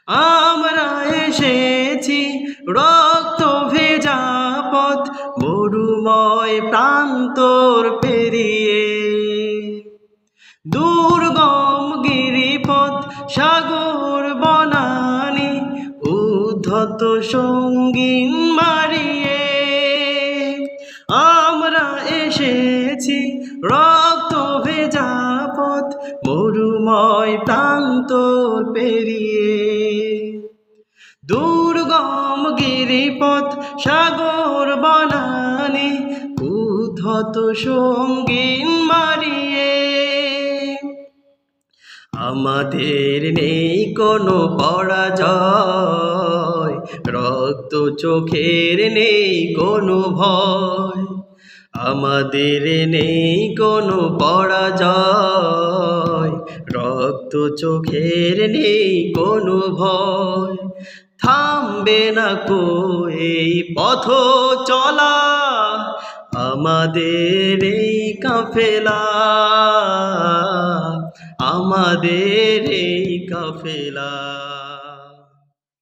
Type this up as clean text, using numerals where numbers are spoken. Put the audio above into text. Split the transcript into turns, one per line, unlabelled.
আমরা এসেছি রক্ত ভেজা পথ মরুময় প্রান্তর পেরিয়ে, দুর্গম গিরিপথ সাগর বনানি উদ্ধত সঙ্গীন মারিয়ে। আমরা এসেছি রক্ত ভেজা পথ মরুময় প্রান্তর পেরিয়ে, দুর্গম গিরিপথ সাগর বনানি উদ্ধত সঙ্গীন মারিয়ে। আমাদের নেই কোনো পরাজয়, রক্ত চোখের নেই কোনো ভয়। আমাদের নেই কোনো পরাজয়, রক্ত চোখের নেই কোনো ভয়। থামবে না কো এই পথ চলা, আমাদের এই কাফেলা, আমাদের এই কাফেলা।